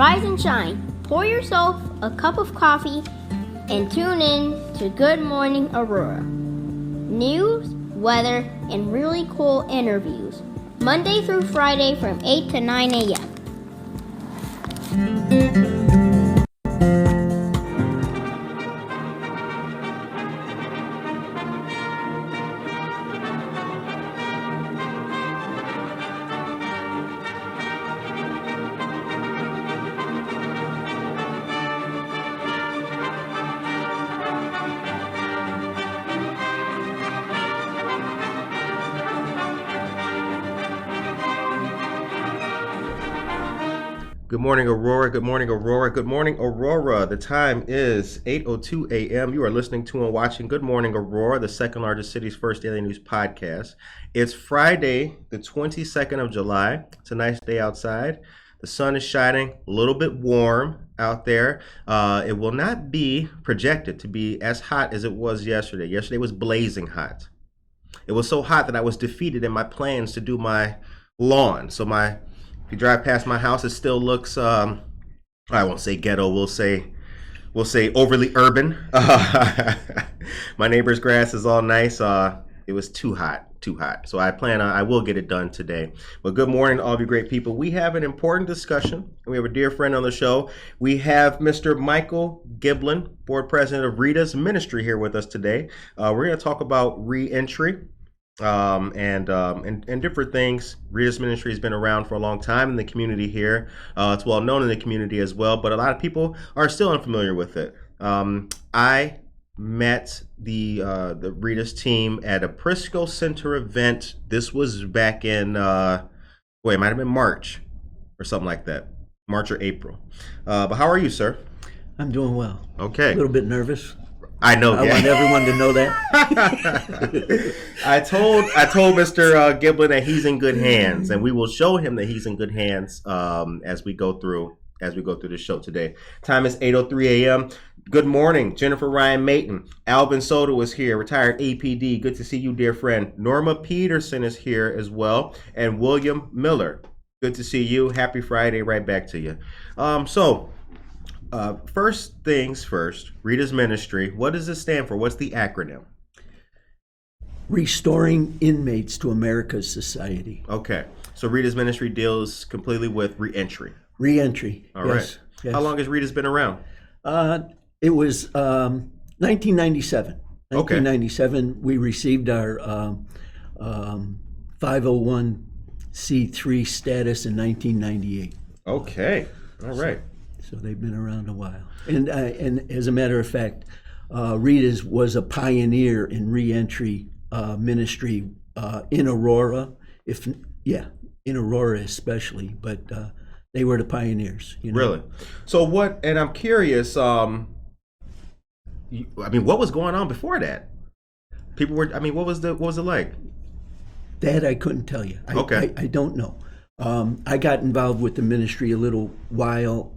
Rise and shine. Pour yourself a cup of coffee and tune in to Good Morning Aurora. News, weather, and really cool interviews. Monday through Friday from 8 to 9 a.m. Good morning, Aurora. Good morning, Aurora. Good morning, Aurora. The time is 8:02 a.m. You are listening to and watching Good Morning, Aurora, the second largest city's first daily news podcast. It's Friday, the 22nd of July. It's a nice day outside. The sun is shining, a little bit warm out there. It will not be projected to be as hot as it was yesterday. Yesterday was blazing hot. It was so hot that I was defeated in my plans to do my lawn. So if you drive past my house, it still looks, I won't say ghetto, we'll say overly urban. My neighbor's grass is all nice. It was too hot. So I will get it done today. But good morning to all of you great people. We have an important discussion. We have a dear friend on the show. We have Mr. Michael Giblin, Board President of Ritas Ministry, here with us today. We're going to talk about re-entry and different things. Ritas Ministry has been around for a long time in the community here. It's well known in the community as well, but a lot of people are still unfamiliar with it. I met the Ritas team at a Prisco Center event. This was back in it might have been March or something like that, March or April. But how are you, sir? I'm doing well. Okay. A little bit nervous. I know. I want everyone to know that. I told Mr. Giblin that he's in good hands, and we will show him that he's in good hands as we go through the show today. Time is 8:03 a.m. Good morning, Jennifer Ryan Mayton. Alvin Soto is here, retired APD. Good to see you, dear friend. Norma Peterson is here as well, and William Miller. Good to see you. Happy Friday. Right back to you. First things first, Ritas Ministry. What does it stand for? What's the acronym? Restoring Inmates to America's Society. Okay. So Ritas Ministry deals completely with reentry. Reentry. All yes, right. Yes. How long has Ritas been around? It was 1997. Okay. 1997, we received our 501c3 status in 1998. Okay. All right. So they've been around a while. And as a matter of fact, Ritas was a pioneer in reentry ministry in Aurora. In Aurora especially, but they were the pioneers. You know? Really? So what? And I'm curious. What was going on before that? People were. What was it like? That I couldn't tell you. I don't know. I got involved with the ministry a little while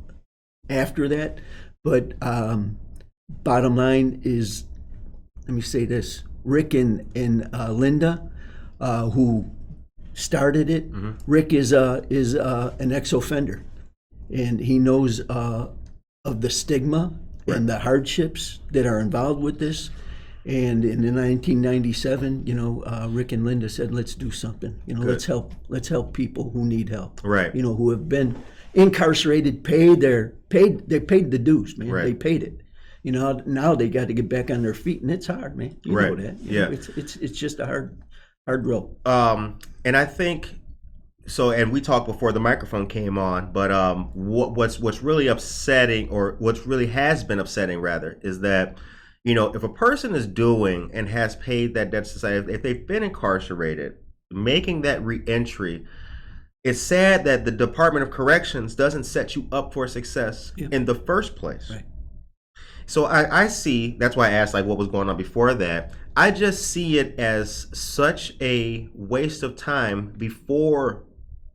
after that, but bottom line is, let me say this: Rick and Linda, who started it. Mm-hmm. Rick is an ex-offender, and he knows of the stigma and the hardships that are involved with this. And in 1997, Rick and Linda said, "Let's do something. Let's help people who need help. Right. Who have been incarcerated, they paid the dues, man. Right. They paid it. Now they got to get back on their feet, and it's hard, man. You know that. It's just a hard road. And I think so. And we talked before the microphone came on, but what's really upsetting, or what's really has been upsetting rather, is that if a person is doing and has paid that debt to society, if they've been incarcerated, making that reentry, it's sad that the Department of Corrections doesn't set you up for success in the first place. Right. So I see, that's why I asked what was going on before that. I just see it as such a waste of time before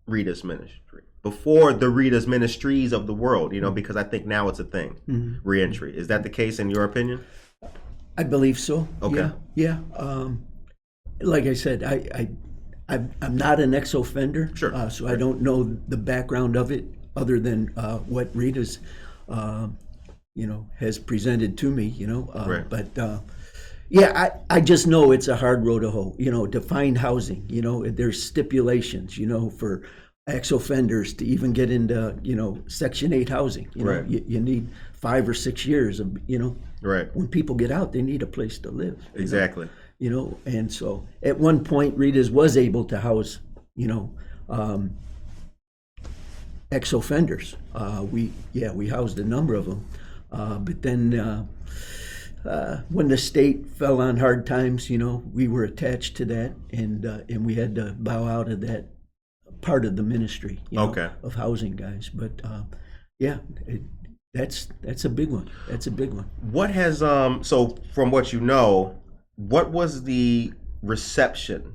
Ritas Ministry, before the Ritas Ministries of the world, because I think now it's a thing, reentry. Is that the case in your opinion? I believe so. Okay. Yeah. Like I said, I'm not an ex-offender, sure. So I don't know the background of it other than what Rita's, has presented to me. Right. But I just know it's a hard road to hoe. To find housing. There's stipulations. For ex-offenders to even get into Section 8 housing. Right. You need 5 or 6 years of Right. When people get out, they need a place to live. Exactly. And so at one point, Ritas was able to house, ex-offenders. We housed a number of them, but then when the state fell on hard times, we were attached to that, and we had to bow out of that part of the ministry, of housing guys. But that's a big one. That's a big one. What has so from what what was the reception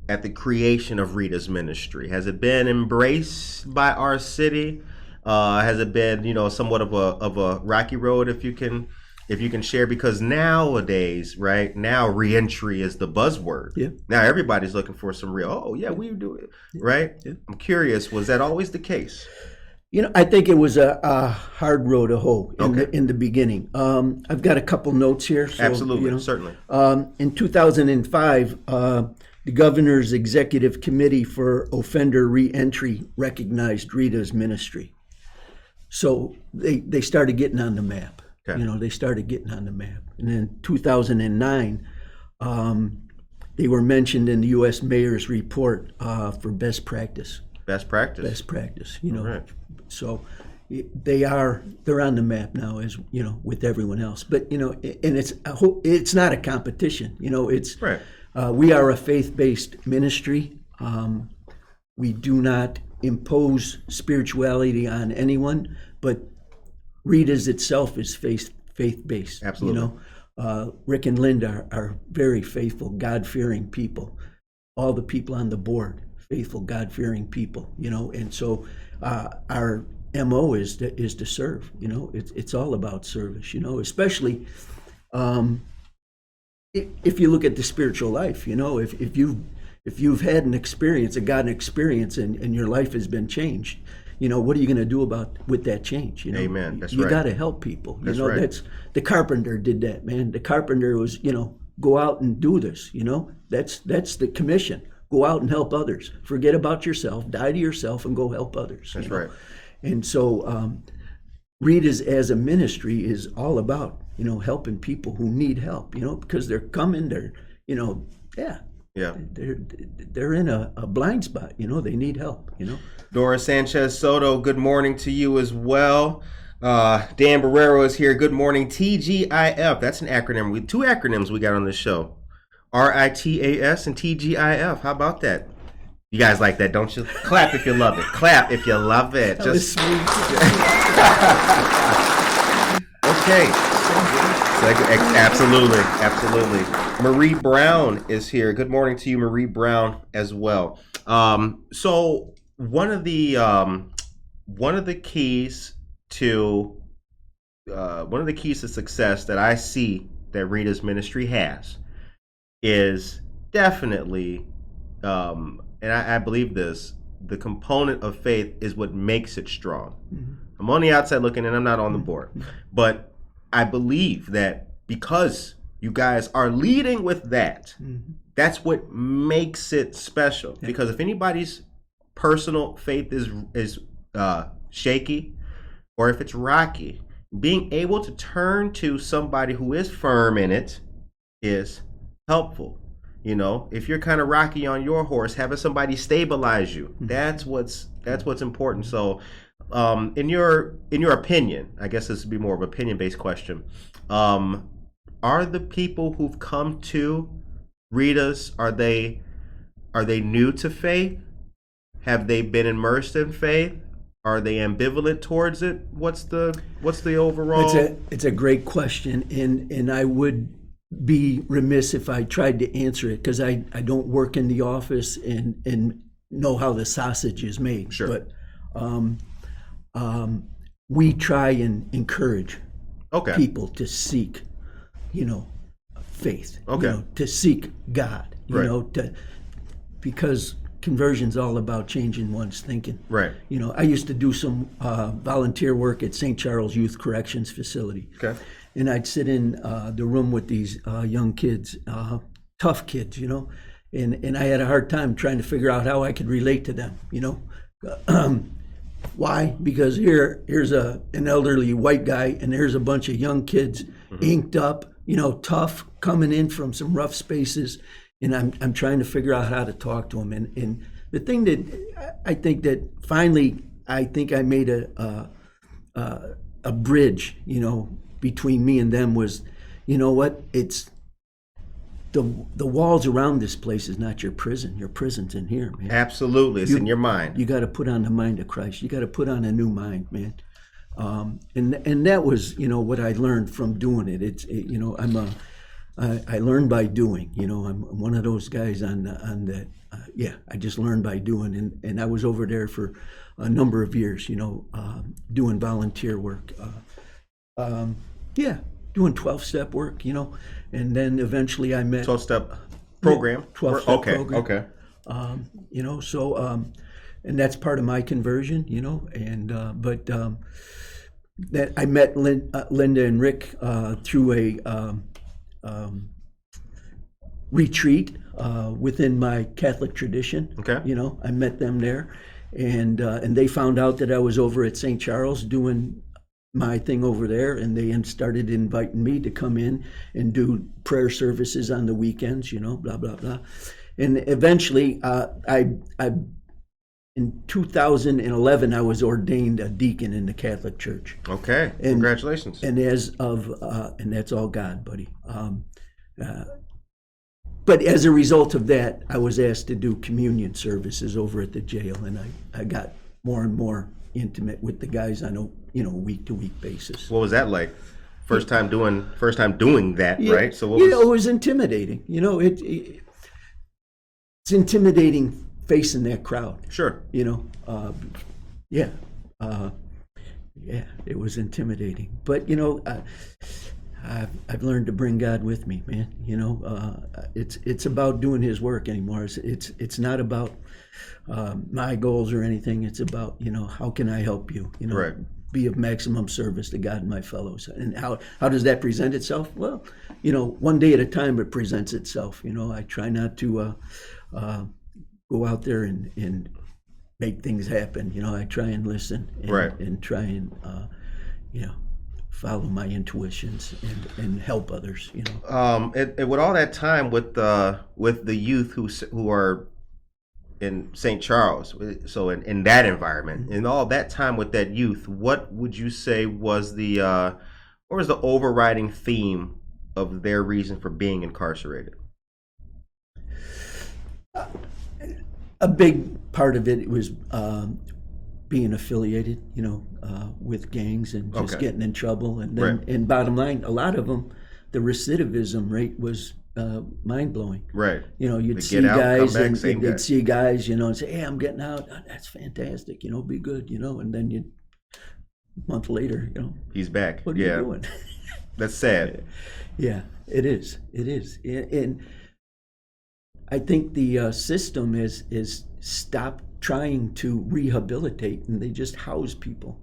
at the creation of Rita's ministry? Has it been embraced by our city? Has it been, somewhat of a rocky road, if you can share? Because nowadays, right now, reentry is the buzzword. Yeah. Now everybody's looking for some real. Oh yeah, we do it, right? Yeah. I'm curious. Was that always the case? I think it was a hard road to hoe in the beginning. I've got a couple notes here. So, absolutely, certainly. In 2005, the governor's executive committee for offender reentry recognized Rita's ministry. So they started getting on the map. Okay. They started getting on the map. And in 2009, they were mentioned in the U.S. Mayor's report for best practice. Best practice. Best practice. Right. So they're on the map now, as with everyone else. But and it's not a competition. It's right. We are a faith-based ministry. We do not impose spirituality on anyone, but Rita's itself is faith-based. Absolutely. Rick and Linda are very faithful, God-fearing people. All the people on the board, faithful, God-fearing people. And so our MO is to serve. It's all about service. Especially if you look at the spiritual life. If you've had an experience, a God experience, and your life has been changed, what are you going to do with that change? Amen. That's you right. got to help people. That's right. That's the carpenter did that, man. The carpenter was, go out and do this. That's the commission. Go out and help others. Forget about yourself. Die to yourself and go help others. That's right. And so, Rita's as a ministry is all about helping people who need help. Because they're coming. They're Yeah. They're in a blind spot. They need help. Dora Sanchez Soto, good morning to you as well. Dan Barrero is here. Good morning. TGIF. That's an acronym. Two acronyms we got on this show. RITAS and TGIF. How about that? You guys like that, don't you? Clap if you love it. Clap if you love it. Just okay. Absolutely. Marie Brown is here. Good morning to you, Marie Brown, as well. So one of the keys to success that I see that Rita's ministry has is definitely, and I believe this, the component of faith is what makes it strong. Mm-hmm. I'm on the outside looking in, I'm not on the board, but I believe that because you guys are leading with that, that's what makes it special. Yeah. Because if anybody's personal faith is shaky, or if it's rocky, being able to turn to somebody who is firm in it is helpful. If you're kind of rocky on your horse, having somebody stabilize you, that's what's important. So in your opinion, I guess this would be more of an opinion-based question, are the people who've come to Rita's, are they new to faith? Have they been immersed in faith? Are they ambivalent towards it? What's the overall? It's a great question, and I would be remiss if I tried to answer it, because I don't work in the office and know how the sausage is made. Sure. But we try and encourage people to seek, faith. To seek God. Because conversion's all about changing one's thinking. Right. I used to do some volunteer work at St. Charles Youth Corrections Facility. Okay. And I'd sit in the room with these young kids, tough kids, and I had a hard time trying to figure out how I could relate to them, Why? Because here's an elderly white guy, and there's a bunch of young kids, inked up, tough, coming in from some rough spaces, and I'm trying to figure out how to talk to them. And the thing that I think that finally I made a bridge, between me and them was, it's the walls around this place is not your prison. Your prison's in here, man. Absolutely. It's in your mind. You got to put on the mind of Christ. You got to put on a new mind, man. And that was, what I learned from doing it. I'm I learn by doing. I'm one of those guys on that. I just learn by doing, and I was over there for a number of years. Doing volunteer work. Doing 12-step work. And then eventually I met 12-step program. 12-step program. Okay. And that's part of my conversion. That I met Linda and Rick through a retreat within my Catholic tradition. Okay. I met them there, and they found out that I was over at St. Charles doing my thing over there, and they started inviting me to come in and do prayer services on the weekends. Blah blah blah, and eventually in 2011, I was ordained a deacon in the Catholic Church. Okay, congratulations. And and that's all God, buddy. But as a result of that, I was asked to do communion services over at the jail, and I got more and more intimate with the guys on a week-to-week basis. What was that like? First time doing that, right? So it was intimidating. It's intimidating facing that crowd. Sure. It was intimidating. But I've learned to bring God with me, man. It's about doing His work anymore. It's not about my goals or anything. It's about how can I help you? Right. Be of maximum service to God and my fellows. And how does that present itself? Well, one day at a time it presents itself. I try not to go out there and make things happen. I try and listen and try and follow my intuitions and help others. With all that time with the youth who are in St. Charles, so in that environment, and all that time with that youth, what would you say was the overriding theme of their reason for being incarcerated? A big part of it was being affiliated, with gangs and just getting in trouble. And then, and bottom line, a lot of them, the recidivism rate was mind-blowing. Right. You'd see guys and they'd see guys, and say, "Hey, I'm getting out." Oh, that's fantastic. Be good. And then a month later, he's back. What are you doing? That's sad. Yeah, it is. It is. And I think the system is stopped trying to rehabilitate, and they just house people.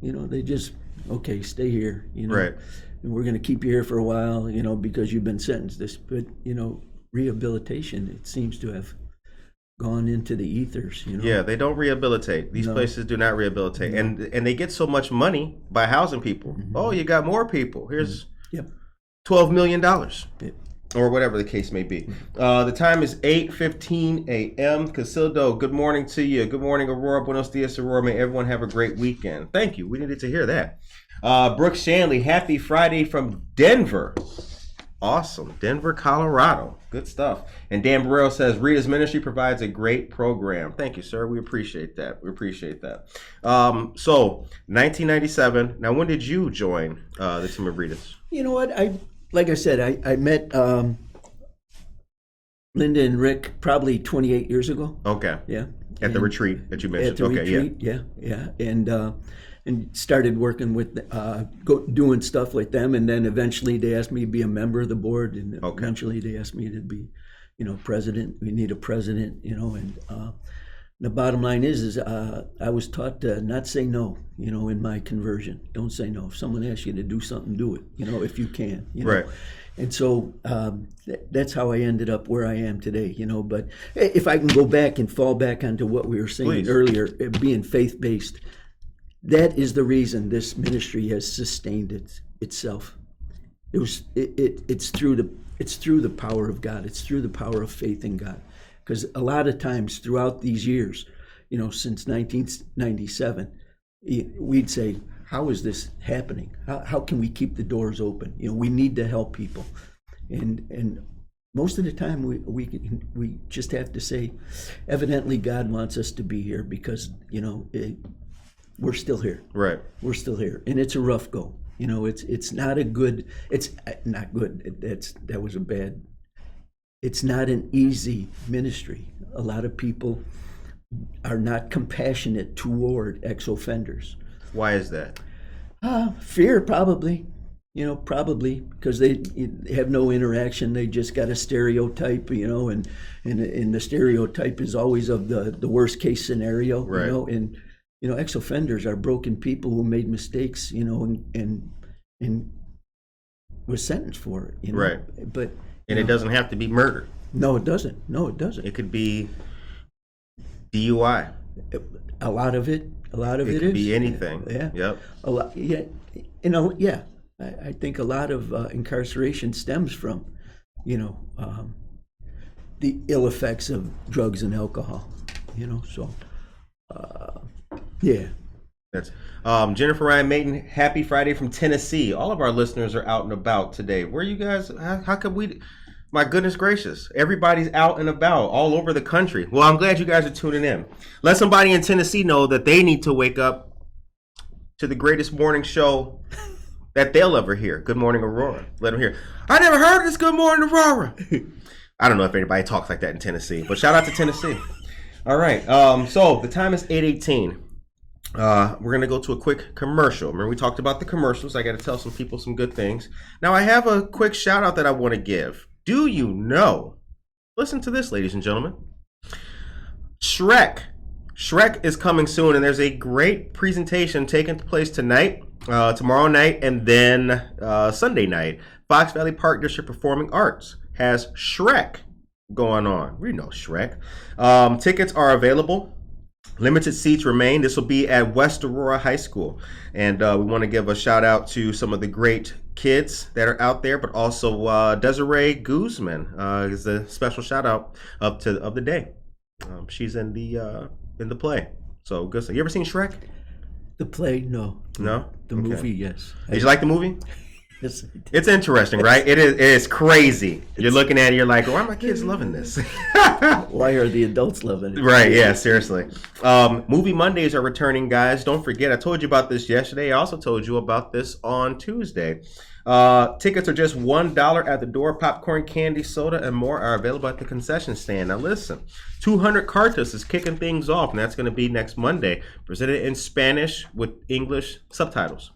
They just, okay, stay here. Right. And we're going to keep you here for a while, because you've been sentenced. But rehabilitation, it seems to have gone into the ethers. Yeah, they don't rehabilitate. These places do not rehabilitate, and they get so much money by housing people. Mm-hmm. Oh, you got more people. Here's $12 million. Yep. Or whatever the case may be. The time is 8:15 a.m. Casildo, good morning to you. Good morning, Aurora. Buenos dias, Aurora. May everyone have a great weekend. Thank you. We needed to hear that. Brooke Shanley, happy Friday from Denver. Awesome. Denver, Colorado. Good stuff. And Dan Barrero says, Rita's ministry provides a great program. Thank you, sir. We appreciate that. So, 1997. Now, when did you join the team of Ritas? You know what? Like I said, I met Linda and Rick probably 28 years ago. Okay. Yeah. At the retreat that you mentioned. At the retreat, yeah. And started working with, doing stuff with them, and then eventually they asked me to be a member of the board, and eventually they asked me to be, president. We need a president, and the bottom line is I was taught to not say no, in my conversion. Don't say no. If someone asks you to do something, do it, if you can. Right. And so that's how I ended up where I am today, But if I can go back and fall back onto what we were saying earlier, being faith-based, that is the reason this ministry has sustained itself. It's through the power of God. It's through the power of faith in God. Because a lot of times throughout these years, since 1997, we'd say, how is this happening? How can we keep the doors open? We need to help people. And most of the time we just have to say, evidently God wants us to be here because, we're still here. Right. We're still here. And it's a rough go. You know, it's not a good. It's not good. That was a bad. It's not an easy ministry. A lot of people are not compassionate toward ex-offenders. Why is that? Fear, probably. You know, probably because they have no interaction. They just got a stereotype, you know, and the stereotype is always of the worst case scenario, right. You know, and you know, ex-offenders are broken people who made mistakes, you know, and were sentenced for it, you know. Right. But it doesn't have to be murder. No, it doesn't. No, it doesn't. It could be DUI. A lot of it It could be anything. Yeah. Yep. A lot. Yeah. You know. Yeah. I think a lot of incarceration stems from, you know, the ill effects of drugs and alcohol. You know. So. Yeah. That's Jennifer Ryan Mayton. Happy Friday from Tennessee. All of our listeners are out and about today. Where are you guys? How could we? My goodness gracious. Everybody's out and about all over the country. Well, I'm glad you guys are tuning in. Let somebody in Tennessee know that they need to wake up to the greatest morning show that they'll ever hear. Good Morning Aurora. Let them hear. I never heard of this Good Morning Aurora. I don't know if anybody talks like that in Tennessee, but shout out to Tennessee. All right. So the time is 8:18. We're going to go to a quick commercial. Remember, we talked about the commercials. I got to tell some people some good things. Now, I have a quick shout out that I want to give. Do you know? Listen to this, ladies and gentlemen. Shrek is coming soon, and there's a great presentation taking place tonight, tomorrow night, and then Sunday night. Fox Valley Park District Performing Arts has Shrek going on. We know Shrek. Tickets are available. Limited seats remain. This will be at West Aurora High School. And we want to give a shout out to some of the great kids that are out there, but also Desiree Guzman is the special shout out of the day. She's in the play. So good. You ever seen Shrek? The play, no. No? The movie, yes. Did you like the movie? Yes. It's interesting, right? It is crazy. You're looking at it, you're like, why are my kids loving this? Why are the adults loving it? Right, yeah, seriously. Movie Mondays are returning, guys. Don't forget, I told you about this yesterday. I also told you about this on Tuesday. Tickets are just $1 at the door. Popcorn, candy, soda, and more are available at the concession stand. Now listen, 200 Cartas is kicking things off, and that's going to be next Monday. Presented in Spanish with English subtitles.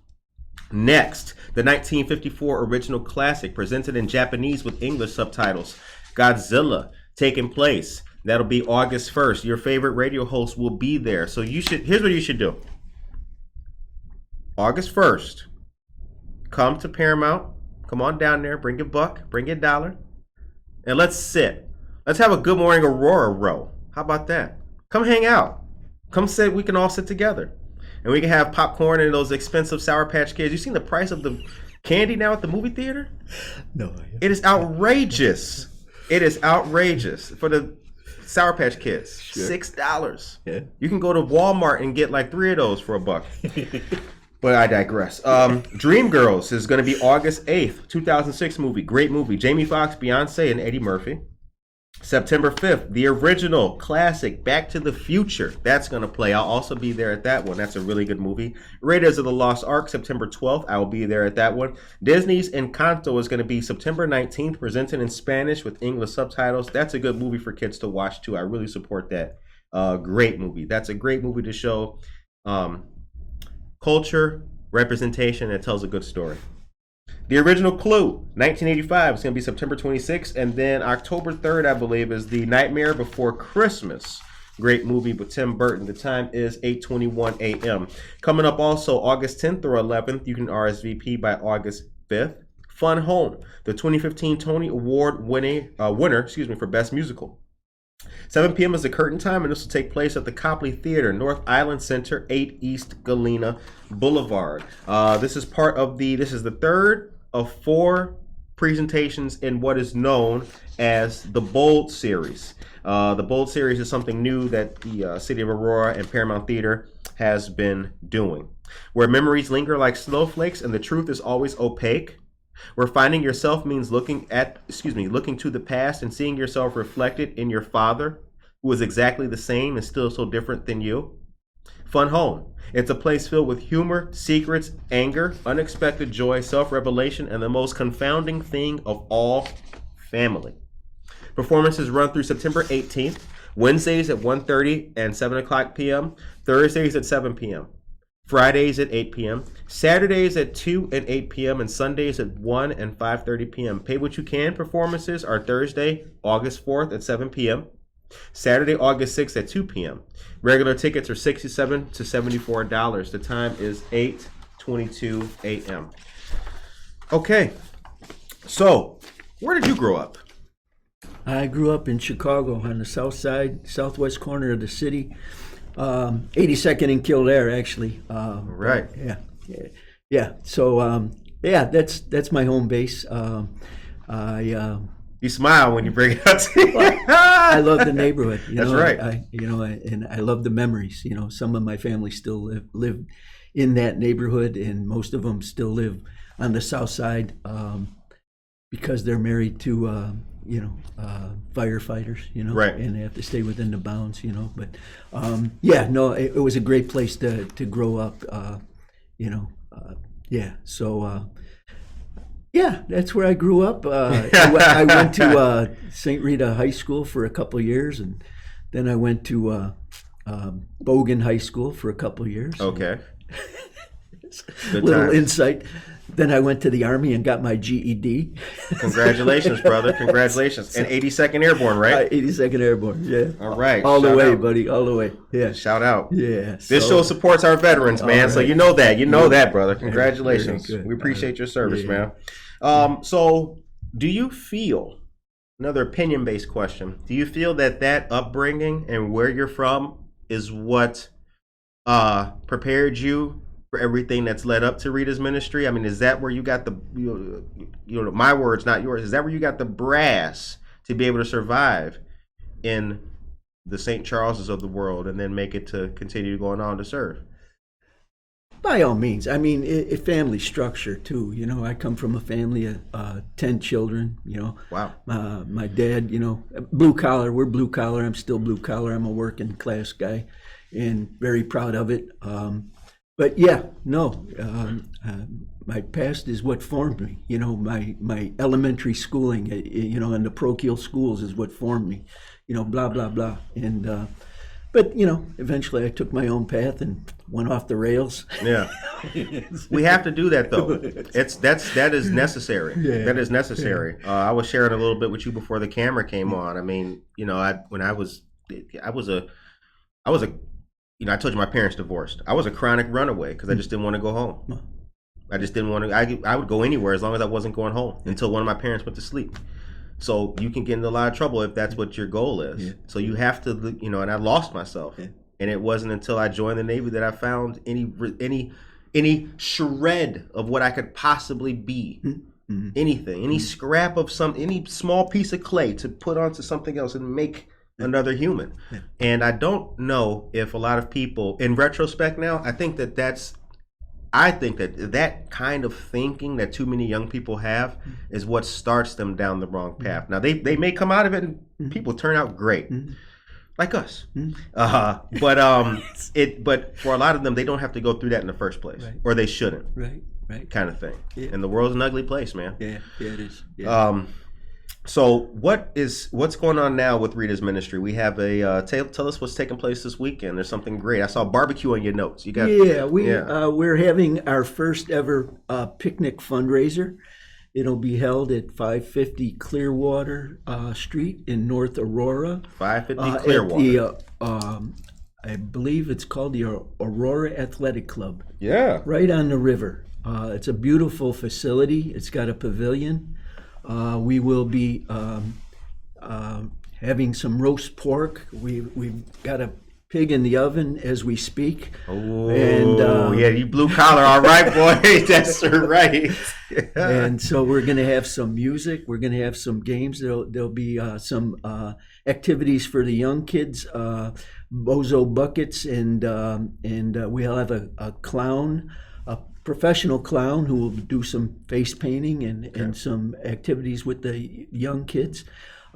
Next, the 1954 original classic presented in Japanese with English subtitles, Godzilla, taking place. That'll be August 1st. Your favorite radio host will be there. So here's what you should do. August 1st, come to Paramount. Come on down there. Bring your buck. Bring your dollar. And let's sit. Let's have a Good Morning Aurora row. How about that? Come hang out. Come sit. We can all sit together. And we can have popcorn and those expensive Sour Patch Kids. You seen the price of the candy now at the movie theater? No. It is outrageous. It is outrageous for the Sour Patch Kids. Sure. $6. Yeah. You can go to Walmart and get like 3 of those for $1. But I digress. Dreamgirls is going to be August 8th, 2006 movie. Great movie. Jamie Foxx, Beyonce, and Eddie Murphy. September 5th, the original classic Back to the Future. That's going to play. I'll also be there at that one. That's a really good movie. Raiders of the Lost Ark, September 12th. I will be there at that one. Disney's Encanto is going to be September 19th, presented in Spanish with English subtitles. That's a good movie for kids to watch, too. I really support that. Great movie. That's a great movie to show culture, representation, and tells a good story. The original Clue, 1985, is going to be September 26th. And then October 3rd, I believe, is The Nightmare Before Christmas. Great movie with Tim Burton. The time is 8:21 a.m. Coming up also August 10th or 11th, you can RSVP by August 5th. Fun Home, the 2015 Tony Award winner for Best Musical. 7 p.m. is the curtain time, and this will take place at the Copley Theater, North Island Center, 8 East Galena Boulevard. This is the third of 4 presentations in what is known as the Bold Series. The Bold Series is something new that the City of Aurora and Paramount Theater has been doing. Where memories linger like snowflakes and the truth is always opaque. Where finding yourself means looking to the past and seeing yourself reflected in your father, who is exactly the same and still so different than you. Fun Home. It's a place filled with humor, secrets, anger, unexpected joy, self-revelation, and the most confounding thing of all, family. Performances run through September 18th, Wednesdays at 1:30 and 7 o'clock p.m., Thursdays at 7 p.m., Fridays at 8 p.m., Saturdays at 2 and 8 p.m., and Sundays at 1 and 5:30 p.m. Pay What You Can performances are Thursday, August 4th at 7 p.m., Saturday, August 6th at 2 p.m. Regular tickets are $67 to $74. The time is 8:22 a.m. Okay, so where did you grow up? I grew up in Chicago on the south side, southwest corner of the city, 82nd and Kildare, actually. Right. Yeah. So, that's my home base. You smile when you bring it up. I love the neighborhood. That's right. And I love the memories. Some of my family still live in that neighborhood, and most of them still live on the south side because they're married to firefighters. Right. And they have to stay within the bounds. But it was a great place to grow up. So. Yeah, that's where I grew up. I went to St. Rita High School for a couple of years, and then I went to Bogan High School for a couple of years. Okay. Good little times. Insight. Then I went to the Army and got my GED. Congratulations, brother. Congratulations. And 82nd Airborne, right? 82nd Airborne, yeah. All right. All the way, buddy. All the way. Yeah. Shout out. Yeah. This show supports our veterans, man. Right. So you know that. You know that, brother. Congratulations. Yeah, we appreciate your service, man. So do you feel, another opinion-based question, do you feel that upbringing and where you're from is what prepared you for everything that's led up to Rita's ministry? I mean, is that where you got the, my words, not yours, is that where you got the brass to be able to survive in the St. Charleses of the world and then make it to continue going on to serve? By all means. I mean, family structure too. I come from a family of 10 children. Wow. My dad, blue collar. We're blue collar. I'm still blue collar. I'm a working class guy, and very proud of it. But my past is what formed me. My elementary schooling, and the parochial schools is what formed me. Blah blah blah, and. But eventually I took my own path and went off the rails. Yeah, we have to do that though. That is necessary. Yeah. That is necessary. Yeah. I was sharing a little bit with you before the camera came on. I mean, I told you my parents divorced. I was a chronic runaway because I just didn't want to go home. I just didn't want to. I would go anywhere as long as I wasn't going home until one of my parents went to sleep. So you can get into a lot of trouble if that's what your goal is. Yeah. So you have to, and I lost myself. Yeah. And it wasn't until I joined the Navy that I found any shred of what I could possibly be. Mm-hmm. Anything, any scrap of any small piece of clay to put onto something else and make another human. Yeah. And I don't know if a lot of people, in retrospect now, I think that kind of thinking that too many young people have is what starts them down the wrong path. Now they may come out of it and people turn out great, like us. But for a lot of them, they don't have to go through that in the first place, right. Or they shouldn't, right, kind of thing. Yeah. And the world's an ugly place, man. Yeah, it is. Yeah. So what's going on now with Rita's ministry? We have a tell us what's taking place this weekend. There's something great. I saw barbecue on your notes. You got we're having our first ever picnic fundraiser. It'll be held at 550 Clearwater Street in North Aurora. 550 Clearwater. I believe it's called the Aurora Athletic Club. Yeah. Right on the river. It's a beautiful facility. It's got a pavilion. We will be having some roast pork. We've got a pig in the oven as we speak. Oh, and, you blue collar, all right, boy. That's right. And so we're going to have some music. We're going to have some games. There'll be some activities for the young kids, bozo buckets, and we'll have a clown. Professional clown who will do some face painting and some activities with the young kids.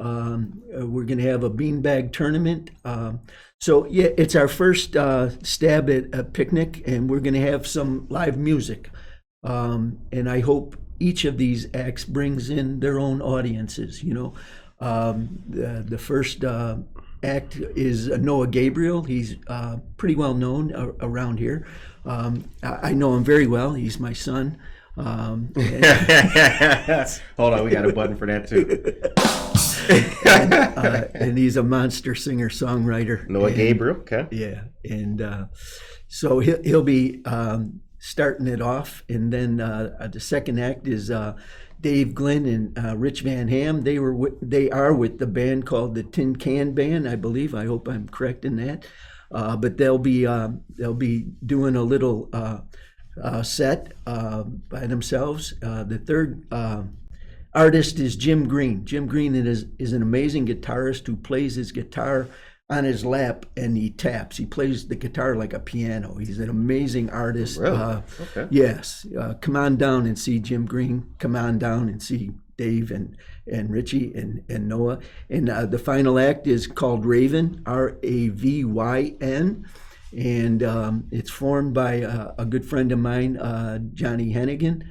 We're going to have a beanbag tournament. So yeah, it's our first stab at a picnic, and we're going to have some live music. And I hope each of these acts brings in their own audiences. The first act is Noah Gabriel. He's pretty well known around here. I know him very well. He's my son. Hold on, we got a button for that too. And he's a monster singer-songwriter. Noah Gabriel, okay. Yeah, and so he'll be starting it off, and then the second act is Dave Glynn and Rich Van Ham. They are with the band called the Tin Can Band, I believe. I hope I'm correct in that. But they'll be doing a little set by themselves. The third artist is Jim Green. Jim Green is an amazing guitarist who plays his guitar on his lap and he taps. He plays the guitar like a piano. He's an amazing artist. Really? Okay. Yes. Come on down and see Jim Green. Come on down and see Dave and Richie and Noah. And the final act is called Raven, Ravyn. And it's formed by a good friend of mine, Johnny Hennigan.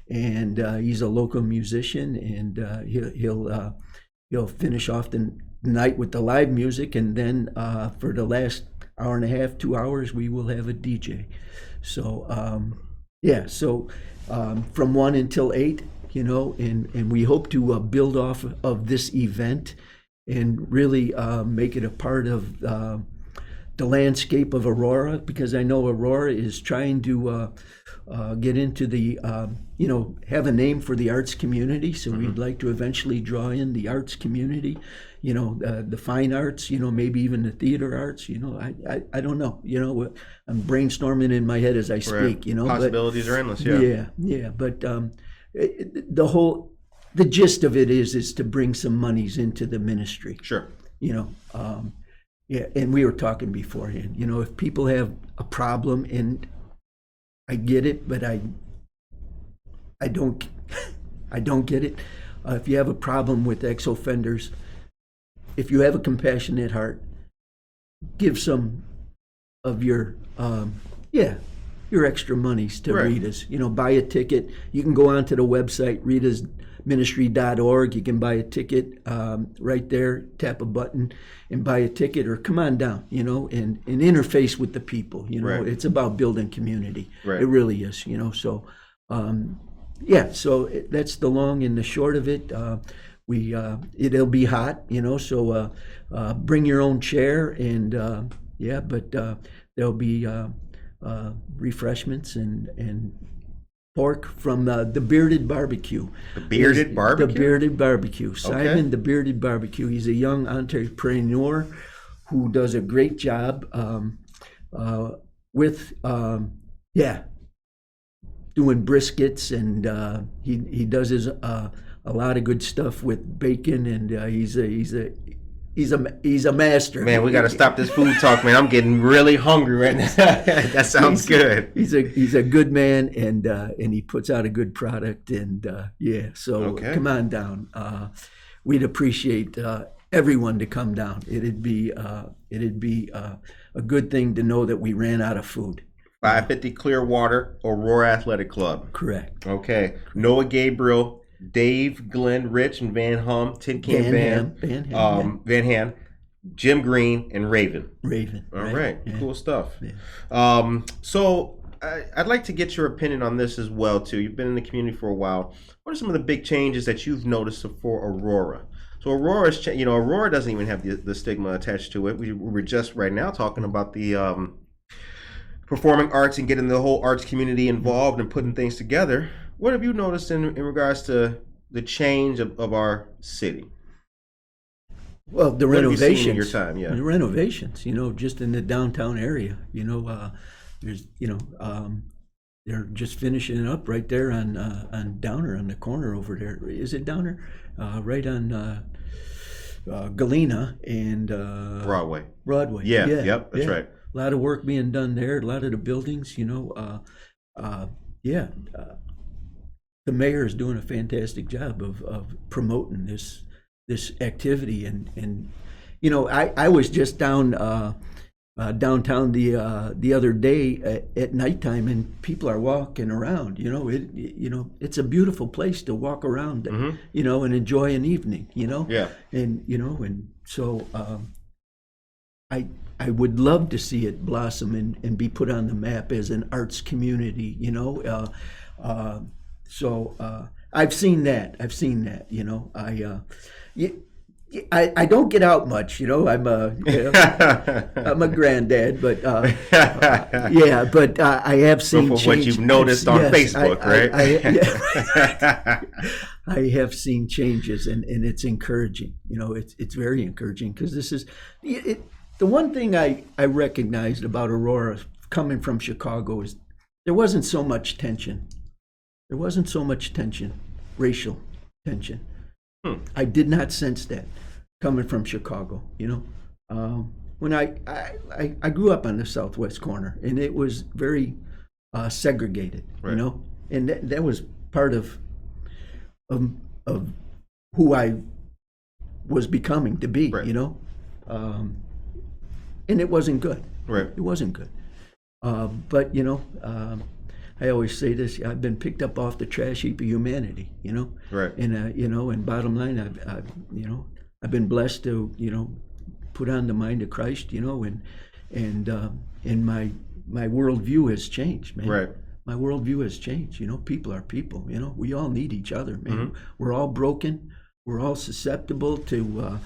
And he's a local musician, and he'll finish off the night with the live music, and then for the last hour and a half, 2 hours, we will have a DJ. So from 1 until 8, and we hope to build off of this event and really make it a part of the landscape of Aurora, because I know Aurora is trying to get into the, have a name for the arts community. So we'd like to eventually draw in the arts community, the fine arts, maybe even the theater arts. I don't know. I'm brainstorming in my head as I speak. Right. Possibilities are endless. Yeah. But the gist of it is to bring some monies into the ministry. Sure. Yeah, and we were talking beforehand. If people have a problem, and I get it, but I don't get it. If you have a problem with ex-offenders, if you have a compassionate heart, give some of your extra monies to Rita's. Buy a ticket. You can go onto the website, ritasministry.org. You can buy a ticket right there, tap a button and buy a ticket, or come on down, and interface with the people. Right. It's about building community. Right. It really is, so so that's the long and the short of it. It'll be hot, so bring your own chair, and but there'll be refreshments and pork from the Bearded Barbecue. The Bearded Barbecue? The Bearded Barbecue. Simon, okay. The Bearded Barbecue. He's a young entrepreneur who does a great job with doing briskets, and he does his a lot of good stuff with bacon, and he's a master. Man, we got to stop this food talk, man. I'm getting really hungry right now. That sounds good. He's a good man, and he puts out a good product, and so come on down. We'd appreciate everyone to come down. It'd be a good thing to know that we ran out of food. 550 Clearwater, Aurora Athletic Club. Correct. Okay. Noah Gabriel, Dave, Glenn, Rich, and Van Hum, Tin Can Van Ham, Jim Green, and Raven. All right. Yeah. Cool stuff. Yeah. So I'd like to get your opinion on this as well, too. You've been in the community for a while. What are some of the big changes that you've noticed for Aurora? So Aurora doesn't even have the stigma attached to it. We were just right now talking about the performing arts and getting the whole arts community involved and putting things together. What have you noticed in regards to the change of our city? Well, the renovations. In your time, yeah. The renovations, just in the downtown area. There's, they're just finishing it up right there on Downer, on the corner over there. Is it Downer? Right on Galena and Broadway. Yeah. Yep. That's right. A lot of work being done there. A lot of the buildings, the mayor is doing a fantastic job of promoting this this activity. And I was just downtown the other day at nighttime, and people are walking around. It's a beautiful place to walk around, and enjoy an evening. Yeah. And so I would love to see it blossom and be put on the map as an arts community. So I've seen that. I don't get out much, I'm a granddad, but but I have seen from change. what you've noticed on Facebook, right? I have seen changes, and it's encouraging. It's very encouraging, because this is the one thing I recognized about Aurora coming from Chicago is there wasn't so much tension. There wasn't so much tension, racial tension. I did not sense that coming from Chicago. When I grew up on the southwest corner, and it was very segregated. Right. And that was part of who I was becoming to be. Right. And it wasn't good. Right. It wasn't good. But I always say this: I've been picked up off the trash heap of humanity. Right. And and bottom line, I've been blessed to put on the mind of Christ. And my worldview has changed, man. Right. My worldview has changed. People are people. We all need each other, man. Mm-hmm. We're all broken. We're all susceptible to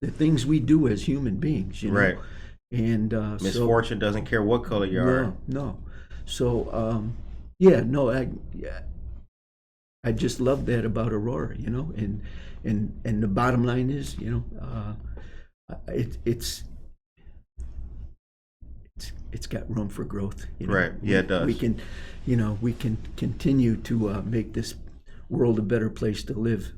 the things we do as human beings. Right. And misfortune doesn't care what color you are. No. So I just love that about Aurora, and the bottom line is, it's got room for growth. Right. Yeah, it does. We can continue to make this world a better place to live.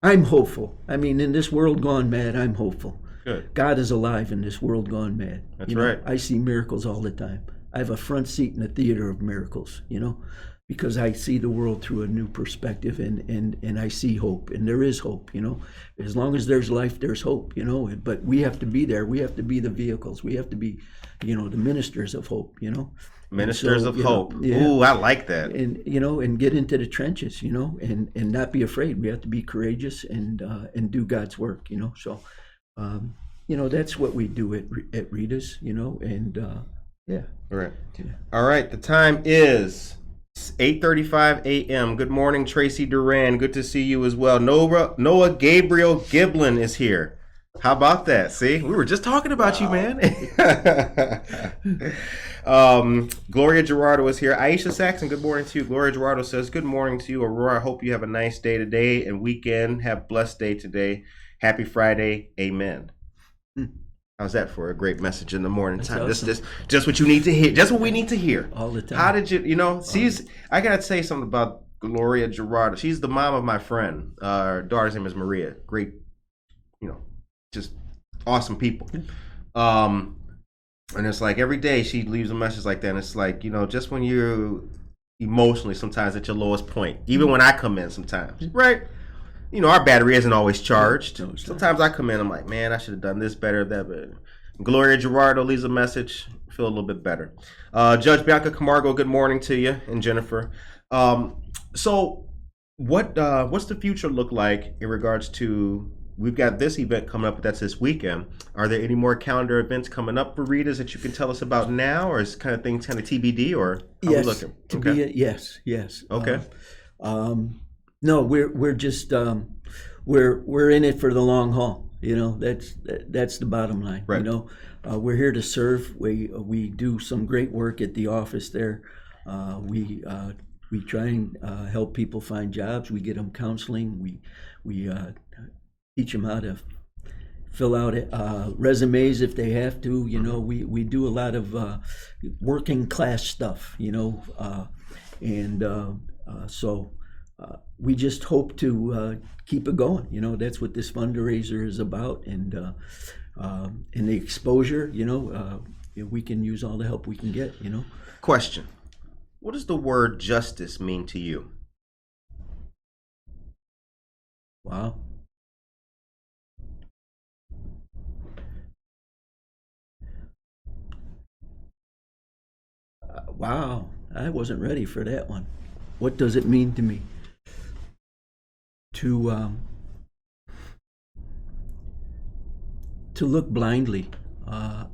I'm hopeful. I mean, in this world gone mad, I'm hopeful. Good. God is alive in this world gone mad. That's right. I see miracles all the time. I have a front seat in the theater of miracles, because I see the world through a new perspective, and I see hope, and there is hope, As long as there's life, there's hope, But we have to be there. We have to be the vehicles. We have to be, the ministers of hope, Ministers of hope. Yeah. Ooh, I like that. And and get into the trenches, and not be afraid. We have to be courageous and do God's work, So, that's what we do at Ritas, and yeah. Right. Yeah. All right. The time is 8:35 a.m. Good morning, Tracy Duran. Good to see you as well. Noah Gabriel Giblin is here. How about that? See, we were just talking about you, man. Gloria Gerardo is here. Aisha Saxon, good morning to you. Gloria Gerardo says, good morning to you, Aurora. I hope you have a nice day today and weekend. Have a blessed day today. Happy Friday. Amen. How's that for a great message in the morning time? Awesome. Just what you need to hear. Just what we need to hear. All the time. How did you, I got to say something about Gloria Gerardo. She's the mom of my friend. Her daughter's name is Maria. Great, just awesome people. And it's like every day she leaves a message like that. And it's like, just when you're emotionally sometimes at your lowest point, even when I come in sometimes, right? Our battery isn't always charged. No, sometimes I come in, I'm like, man, I should have done this better, that better. Gloria Gerardo leaves a message, feel a little bit better. Judge Bianca Camargo, good morning to you, and Jennifer. So what's the future look like in regards to, we've got this event coming up, but that's this weekend. Are there any more calendar events coming up for Ritas that you can tell us about now, or is kind of things kind of TBD, or how yes, we looking? Yes. Okay. No, we're just we're in it for the long haul. That's the bottom line. Right. We're here to serve. We do some great work at the office there. We try and help people find jobs. We get them counseling. We teach them how to fill out resumes if they have to. We do a lot of working class stuff. So we just hope to keep it going. That's what this fundraiser is about, and the exposure. we can use all the help we can get. Question: what does the word justice mean to you? Wow. Wow, I wasn't ready for that one. What does it mean to me? To look blindly, on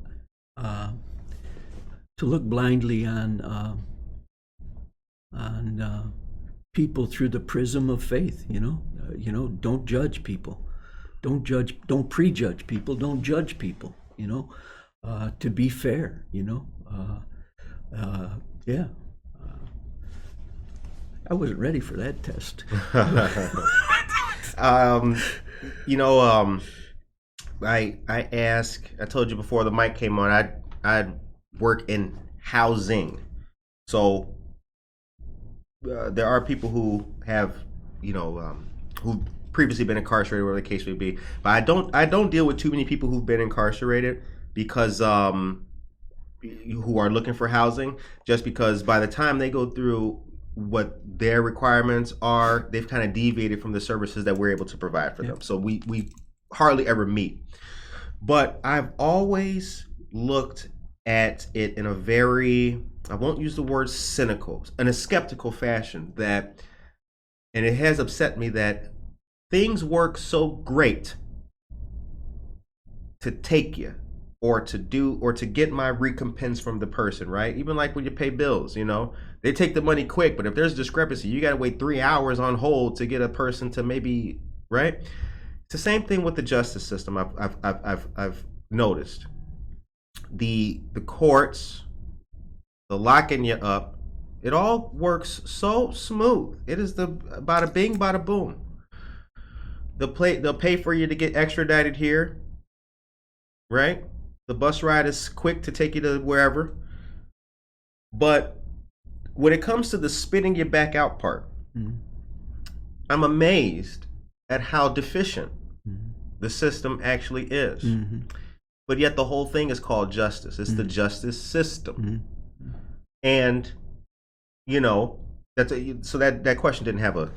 people through the prism of faith. Don't judge people. Don't prejudge people. Don't judge people. To be fair. Yeah. I wasn't ready for that test. I told you before the mic came on, I work in housing. So there are people who have, who've previously been incarcerated, whatever the case may be. But I don't deal with too many people who've been incarcerated because who are looking for housing, just because by the time they go through what their requirements are, they've kind of deviated from the services that we're able to provide for them. So we hardly ever meet. But I've always looked at it in a very, I won't use the word cynical, in a skeptical fashion, and it has upset me that things work so great to take you or to get my recompense from the person, right? Even like when you pay bills, they take the money quick, but if there's a discrepancy, you got to wait 3 hours on hold to get a person to maybe, right? It's the same thing with the justice system. I've noticed the courts, the locking you up, it all works so smooth. It is the bada bing, bada boom. They'll pay for you to get extradited here, right? The bus ride is quick to take you to wherever. But when it comes to the spitting you back out part, I'm amazed at how deficient the system actually is. But yet the whole thing is called justice. It's the justice system. And, so that question didn't have it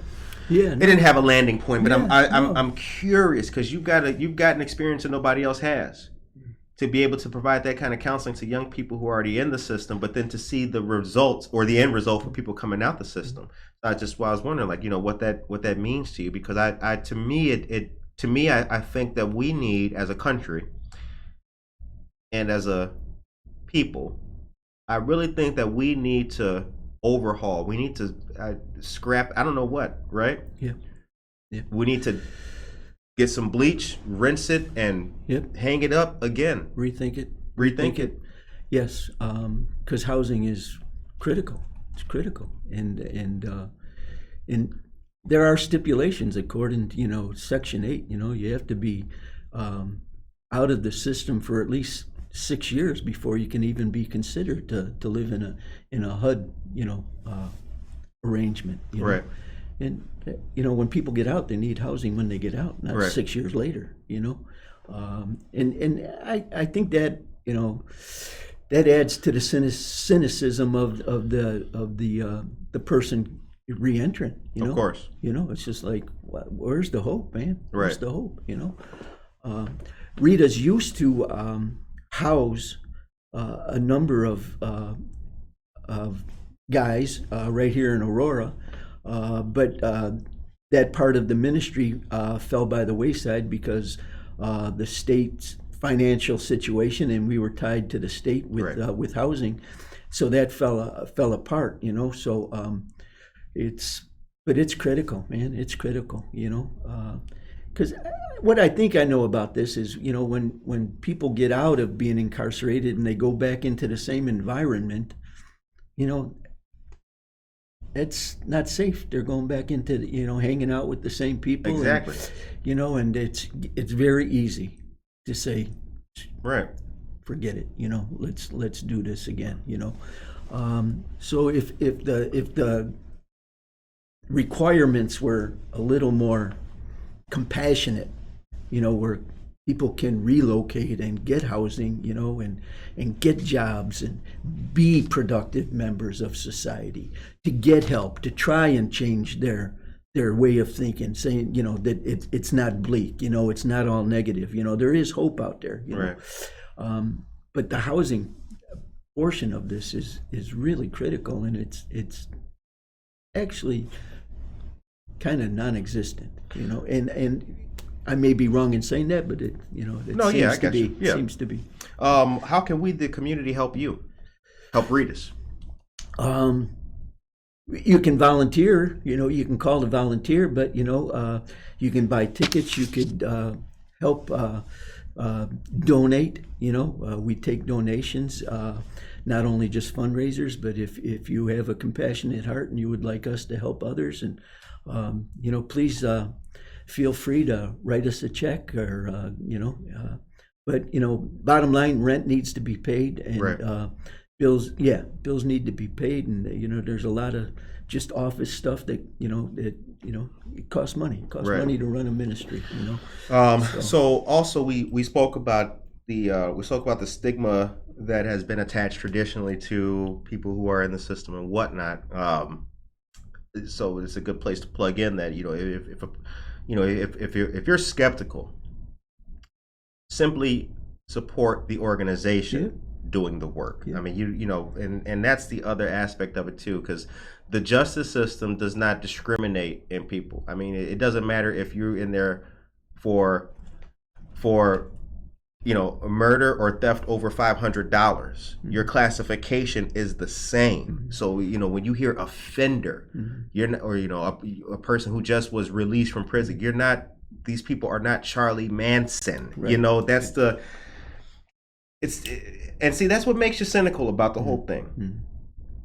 didn't have a landing point. But I'm curious, because you've got an experience that nobody else has, to be able to provide that kind of counseling to young people who are already in the system, but then to see the results or the end result for people coming out the system. I was wondering, what that means to you, because to me, I think that we need, as a country and as a people, I really think that we need to overhaul. We need to scrap, I don't know what, right? Yeah. We need to get some bleach, rinse it, and hang it up again. Rethink it. Yes, because housing is critical. It's critical, and there are stipulations according to Section 8. You have to be out of the system for at least 6 years before you can even be considered to live in a HUD arrangement. Right. And when people get out, they need housing when they get out, not 6 years later. And I think that that adds to the cynicism of the person re-entrant. Of course. It's just like, where's the hope, man? Where's Right. the hope? RITA'S used to house a number of guys right here in Aurora. But that part of the ministry fell by the wayside because the state's financial situation, and we were tied to the state with housing, so that fell apart. So it's critical, man. It's critical. Because what I think I know about this is, when people get out of being incarcerated and they go back into the same environment, it's not safe. They're going back into hanging out with the same people. Exactly. And it's very easy to say, right, forget it. Let's do this again. So if the requirements were a little more compassionate, where people can relocate and get housing, and get jobs and be productive members of society, to get help, to try and change their way of thinking, saying, that it's not bleak, it's not all negative, there is hope out there, Right. But the housing portion of this is really critical, and it's actually kind of non-existent, and I may be wrong in saying that, but it seems to be. Yeah. Seems to be. How can we, the community, help you? Help Ritas? You can volunteer. You can call to volunteer, but you can buy tickets. You could help donate. We take donations. Not only just fundraisers, but if you have a compassionate heart and you would like us to help others, and please feel free to write us a check, or but bottom line, rent needs to be paid, and Right. bills need to be paid, and there's a lot of just office stuff that it costs money. It costs Right. money to run a ministry. So also we spoke about the stigma that has been attached traditionally to people who are in the system and whatnot. So it's a good place to plug in that if you're skeptical, simply support the organization doing the work. Yeah. I mean, and that's the other aspect of it too, because the justice system does not discriminate in people. I mean, it doesn't matter if you're in there for a murder or theft over $500. Mm-hmm. Your classification is the same. Mm-hmm. So when you hear offender, Mm-hmm. you're not, or a person who just was released from prison, you're not. These people are not Charlie Manson. Right. That's and see, that's what makes you cynical about the whole thing. Mm-hmm.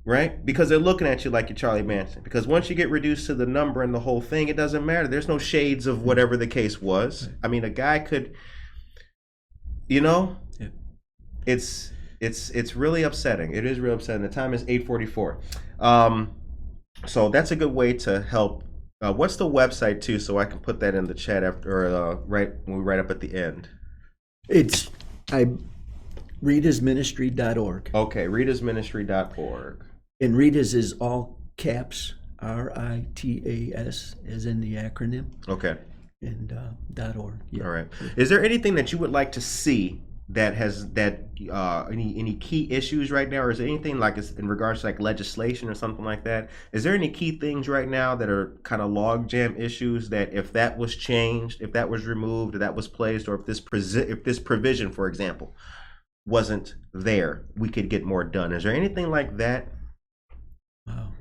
Right? Because they're looking at you like you're Charlie Manson. Because once you get reduced to the number and the whole thing, it doesn't matter. There's no shades of whatever the case was. I mean, a guy could, it's really upsetting. It is really upsetting. The time is 8:44. So that's a good way to help. What's the website too, so I can put that in the chat after, right when we write up at the end? It's ritasministry.org. Okay, ritasministry.org. And Ritas is all caps, RITAS, as in the acronym, Okay. and .org. Yeah. All right. Is there anything that you would like to see that has any key issues right now, or is there anything like in regards to like legislation or something like that? Is there any key things right now that are kind of logjam issues that if that was changed, if that was removed, or that was placed, or if this provision, for example, wasn't there, we could get more done? Is there anything like that? Wow.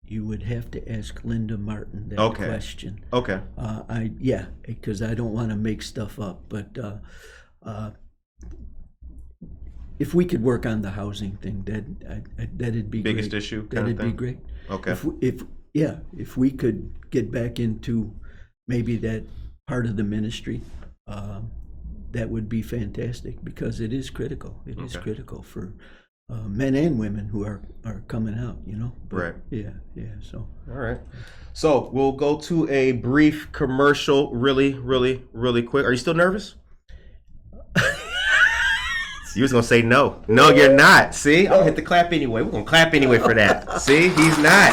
You would have to ask Linda Martin that question. Okay. Because I don't want to make stuff up, but if we could work on the housing thing, that'd be biggest great. issue kind That'd of thing? be great. Okay. If we could get back into maybe that part of the ministry, that would be fantastic, because it is critical. It is critical for men and women who are coming out, But, right. Yeah. So. All right. So we'll go to a brief commercial, really, really, really quick. Are you still nervous? You was gonna say no. No, you're not. See, I'm gonna hit the clap anyway. We're gonna clap anyway for that. See, he's not.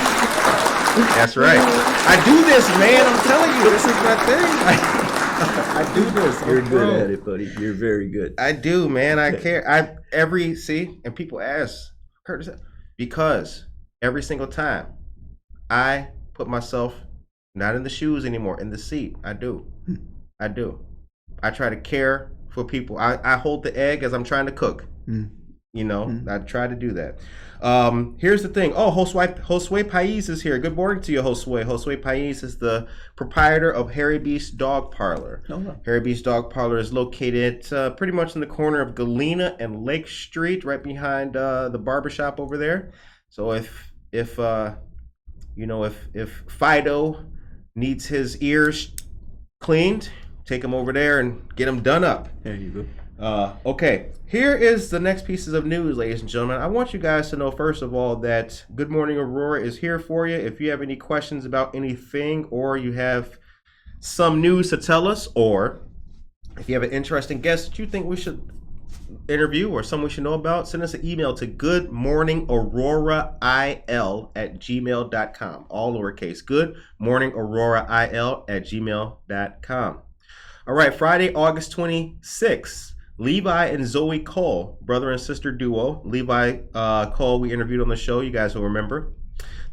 That's right. I do this, man. I'm telling you, this is my thing. I do this. You're good at it, buddy. You're very good. I do, man. I care. And people ask, Curtis, because every single time I put myself not in the shoes anymore, in the seat. I do. I try to care for people. I hold the egg as I'm trying to cook. I try to do that. Here's the thing. Oh, Josue Pais is here. Good morning to you, Josue. Josue Pais is the proprietor of Harry Beast Dog Parlor. Harry Beast Dog Parlor is located pretty much in the corner of Galena and Lake Street, right behind the barbershop over there. So if Fido needs his ears cleaned, take him over there and get him done up. There you go. Okay, here is the next pieces of news, ladies and gentlemen. I want you guys to know, first of all, that Good Morning Aurora is here for you. If you have any questions about anything, or you have some news to tell us, or If you have an interesting guest that you think we should interview or someone we should know about, send us an email to goodmorningaurora@gmail.com. All lowercase. goodmorningaurora@gmail.com. All right, Friday, August 26th. Levi and Zoe Cole, brother and sister duo. Levi Cole, we interviewed on the show. You guys will remember.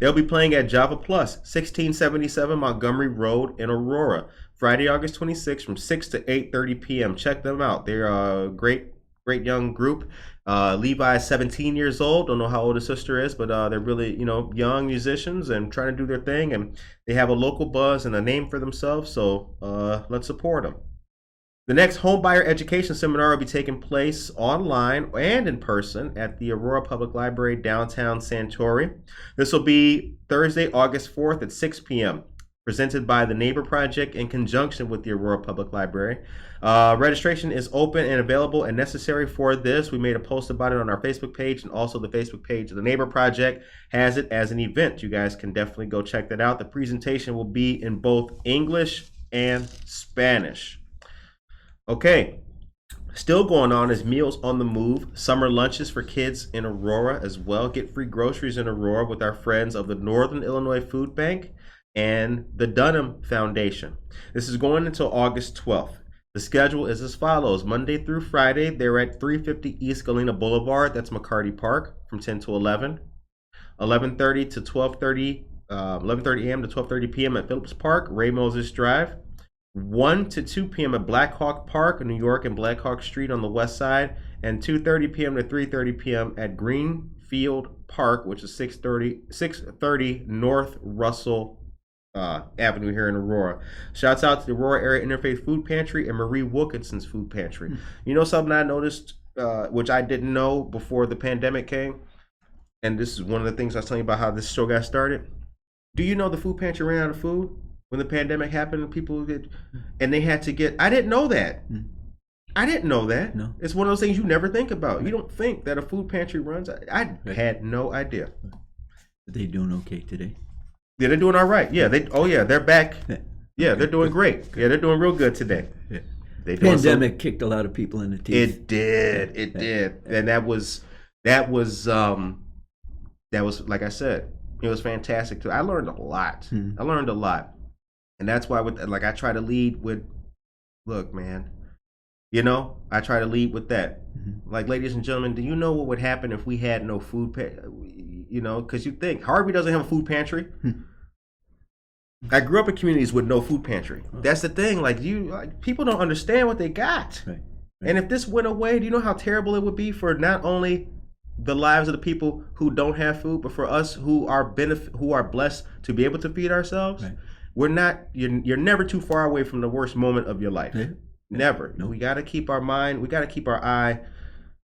They'll be playing at Java Plus, 1677 Montgomery Road in Aurora. Friday, August 26th from 6 to 8:30 p.m. Check them out. They're a great young group. Levi is 17 years old. Don't know how old his sister is, but they're really, young musicians and trying to do their thing. And they have a local buzz and a name for themselves. So let's support them. The next homebuyer education seminar will be taking place online and in person at the Aurora Public Library, downtown Santori. This will be Thursday, August 4th at 6 p.m., presented by the Neighbor Project in conjunction with the Aurora Public Library. Registration is open and available and necessary for this. We made a post about it on our Facebook page, and also the Facebook page of the Neighbor Project has it as an event. You guys can definitely go check that out. The presentation will be in both English and Spanish. Okay, still going on is Meals on the Move, summer lunches for kids in Aurora as well. Get free groceries in Aurora with our friends of the Northern Illinois Food Bank and the Dunham Foundation. This is going until August 12th. The schedule is as follows. Monday through Friday, they're at 350 East Galena Boulevard. That's McCarty Park from 10 to 11. 11:30 to 12:30, 11:30 a.m. to 12:30 p.m. at Phillips Park, Ray Moses Drive. 1 to 2 p.m. at Black Hawk Park, New York, and Black Hawk Street on the west side, and 2:30 p.m. to 3:30 p.m. at Greenfield Park, which is 630 North Russell Avenue here in Aurora. Shouts out to the Aurora Area Interfaith Food Pantry and Marie Wilkinson's Food Pantry. You know something I noticed, which I didn't know before the pandemic came, and this is one of the things I was telling you about how this show got started. Do you know the food pantry ran out of food? When the pandemic happened, and they had to get. I didn't know that. I didn't know that. No. It's one of those things you never think about. You don't think that a food pantry runs. I had no idea. Are they doing okay today? Yeah, they're doing all right. Yeah, they're back. Yeah, they're doing great. Yeah, they're doing real good today. Yeah. Pandemic kicked a lot of people in the teeth. It did, and that was like I said, it was fantastic too. I learned a lot. And that's why I try to lead with, look, man, I try to lead with that. Like, ladies and gentlemen, do you know what would happen if we had no food because you think Harvey doesn't have a food pantry. I grew up in communities with no food pantry. That's the thing. People don't understand what they got. Right. And if this went away, do you know how terrible it would be for not only the lives of the people who don't have food, but for us who are blessed to be able to feed ourselves? Right. You're never too far away from the worst moment of your life. Yeah. Never. No. We got to keep our eye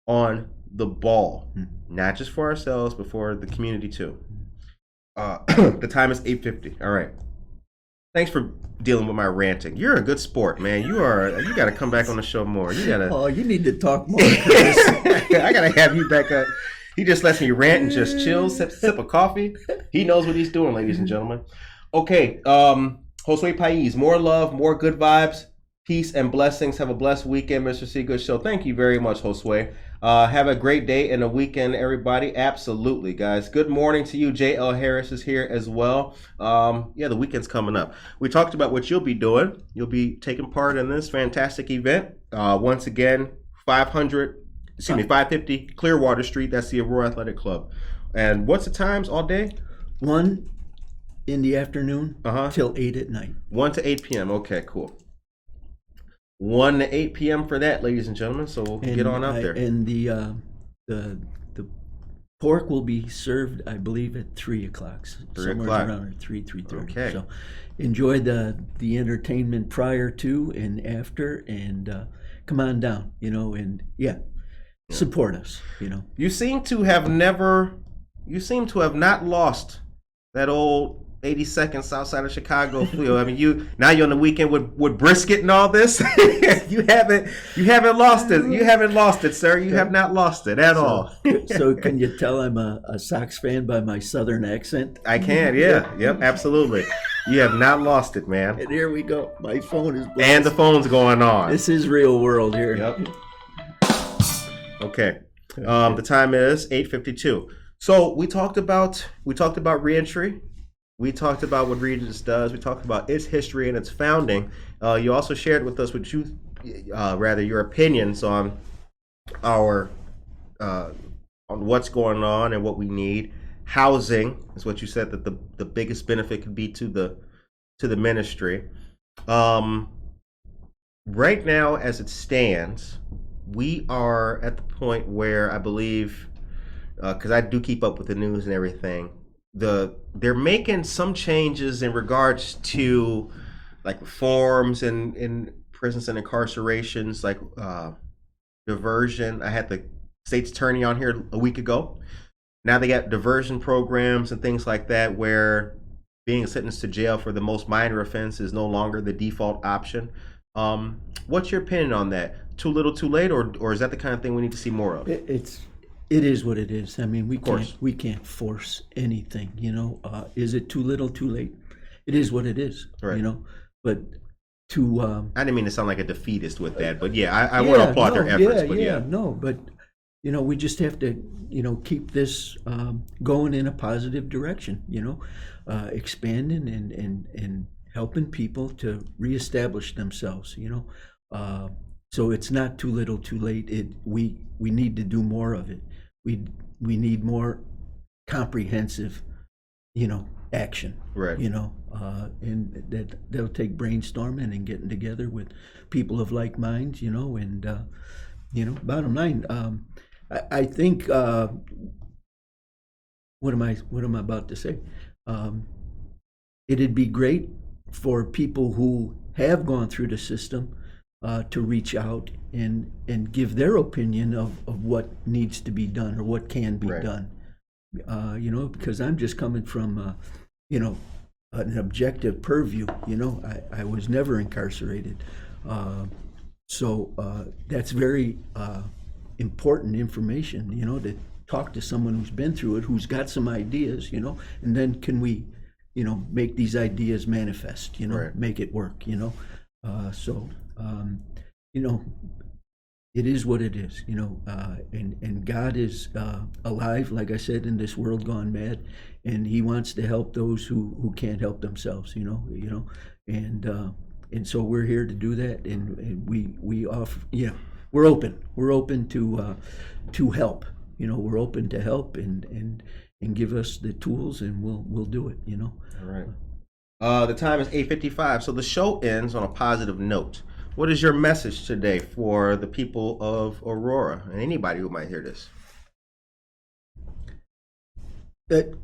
on the ball, not just for ourselves, but for the community too. The time is 8:50. All right. Thanks for dealing with my ranting. You're a good sport, man. You got to come back on the show more. You need to talk more, Chris. I got to have you back up. He just lets me rant and just chill, sip of coffee. He knows what he's doing, ladies and gentlemen. Okay, Josue Pais, more love, more good vibes, peace, and blessings. Have a blessed weekend, Mr. C. Good Show. Thank you very much, Josue. Have a great day and a weekend, everybody. Absolutely, guys. Good morning to you. J.L. Harris is here as well. The weekend's coming up. We talked about what you'll be doing. You'll be taking part in this fantastic event. Once again, 550 Clearwater Street. That's the Aurora Athletic Club. And what's the times all day? 1 in the afternoon till 8 at night. 1 to 8 p.m. Okay, cool. 1 to 8 p.m. for that, ladies and gentlemen. So we'll get on out there. And the pork will be served, I believe, at 3 o'clock. 3 o'clock. Somewhere around 3:30. Okay. So enjoy the entertainment prior to and after, and come on down, and support us, You seem to have not lost that old 82nd south side of Chicago feel. I mean, you're on the weekend with brisket and all this. you haven't lost it. You haven't lost it, sir. You have not lost it at all. So can you tell I'm a Sox fan by my southern accent? I can, yeah. Yep, absolutely. You have not lost it, man. And here we go. My phone is buzzing. And the phone's going on. This is real world here. Yep. Okay. The time is 8:52. So we talked about reentry. We talked about what RITA'S does. We talked about its history and its founding. You also shared with us your opinions on our on what's going on and what we need. Housing is what you said that the biggest benefit could be to the ministry. Right now, as it stands, we are at the point where I believe, because I do keep up with the news and everything, they're making some changes in regards to like reforms in prisons and incarcerations, like diversion. I had the state's attorney on here a week ago. Now they got diversion programs and things like that where being sentenced to jail for the most minor offense is no longer the default option. What's your opinion on that? Too little, too late, or is that the kind of thing we need to see more of? It is what it is. I mean, we can't force anything. You know, is it too little, too late? It is what it is. Right. You know, but to I didn't mean to sound like a defeatist with that, but yeah, I want to applaud their efforts. But you know, we just have to, you know, keep this going in a positive direction. You know, expanding and helping people to reestablish themselves. You know, so it's not too little, too late. We need to do more of it. We need more comprehensive, you know, action. Right. You know, and that'll take brainstorming and getting together with people of like minds. You know, and you know, bottom line, I think what am I about to say? It'd be great for people who have gone through the system to reach out and give their opinion of what needs to be done or what can be done. You know, because I'm just coming from you know, an objective purview. You know, I was never incarcerated, so that's very important information. You know, to talk to someone who's been through it, who's got some ideas. You know, and then can we, you know, make these ideas manifest. You know, make it work. You know, you know, it is what it is, you know, and God is alive, like I said, in this world gone mad, and He wants to help those who can't help themselves, you know, and so we're here to do that, and we offer, yeah, we're open to help, you know, we're open to help and give us the tools, and we'll do it, you know. All right. The time is 8:55, so the show ends on a positive note. What is your message today for the people of Aurora and anybody who might hear this? There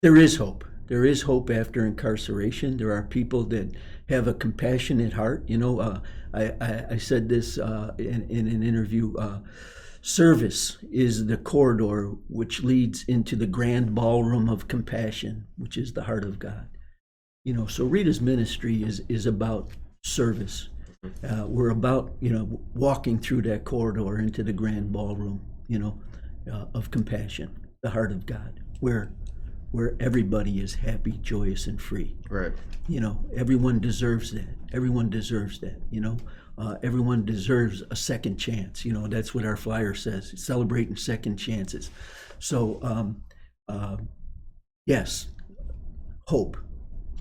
is hope. There is hope after incarceration. There are people that have a compassionate heart. You know, I said this in an interview. Service is the corridor which leads into the grand ballroom of compassion, which is the heart of God. You know, so RITA'S ministry is about service. We're about, you know, walking through that corridor into the grand ballroom, you know, of compassion, the heart of God, where everybody is happy, joyous, and free. Right. You know, everyone deserves that. Everyone deserves that. You know, everyone deserves a second chance. You know, that's what our flyer says: celebrating second chances. So, yes, hope.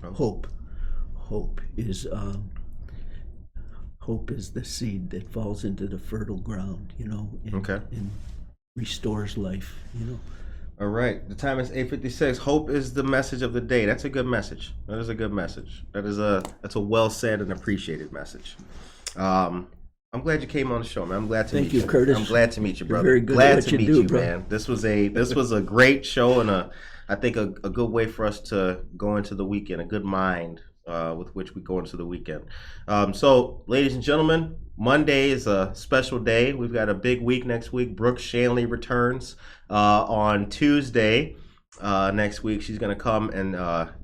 Hope is the seed that falls into the fertile ground, you know, and restores life, you know. All right. The time is 8:56. Hope is the message of the day. That's a good message. That is a good message. That's a well said and appreciated message. I'm glad you came on the show, man. I'm glad to meet you. Thank you, Curtis. I'm glad to meet you, brother. You're very good glad at what to you meet do, you, bro. man. This was a great show and I think a good way for us to go into the weekend, a good mind with which we go into the weekend. So, ladies and gentlemen, Monday is a special day. We've got a big week next week. Brooke Shanley returns on Tuesday next week. She's going to come and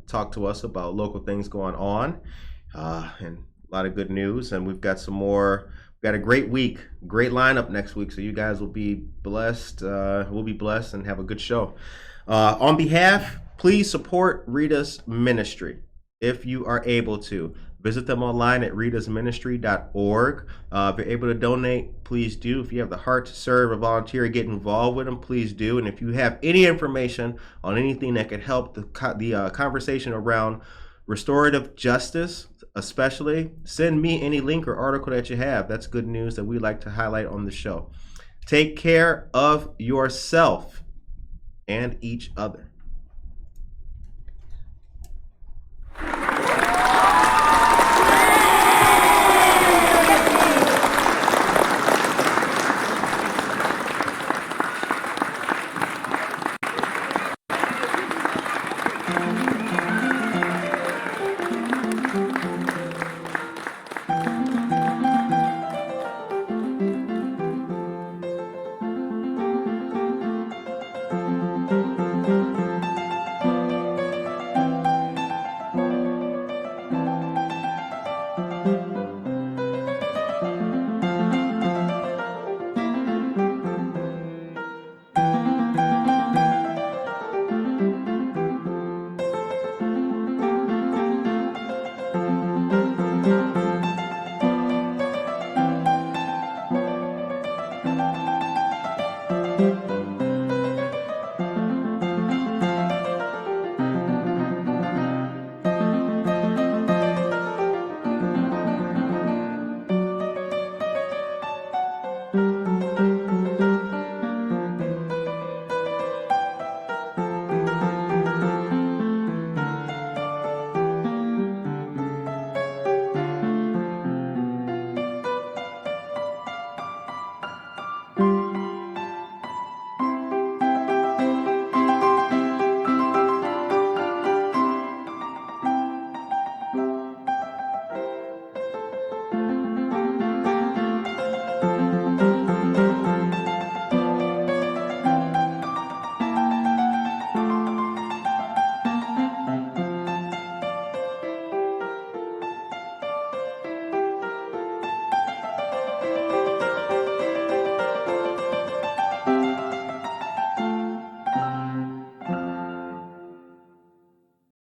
talk to us about local things going on and a lot of good news. And we've got some more. We've got a great week, great lineup next week. So you guys will be blessed. We'll be blessed and have a good show. On behalf, please support Rita's ministry if you are able to. Visit them online at ritasministry.org. If you're able to donate, please do. If you have the heart to serve or volunteer, get involved with them, please do. And if you have any information on anything that could help the conversation around restorative justice, especially, send me any link or article that you have. That's good news that we like to highlight on the show. Take care of yourself and each other.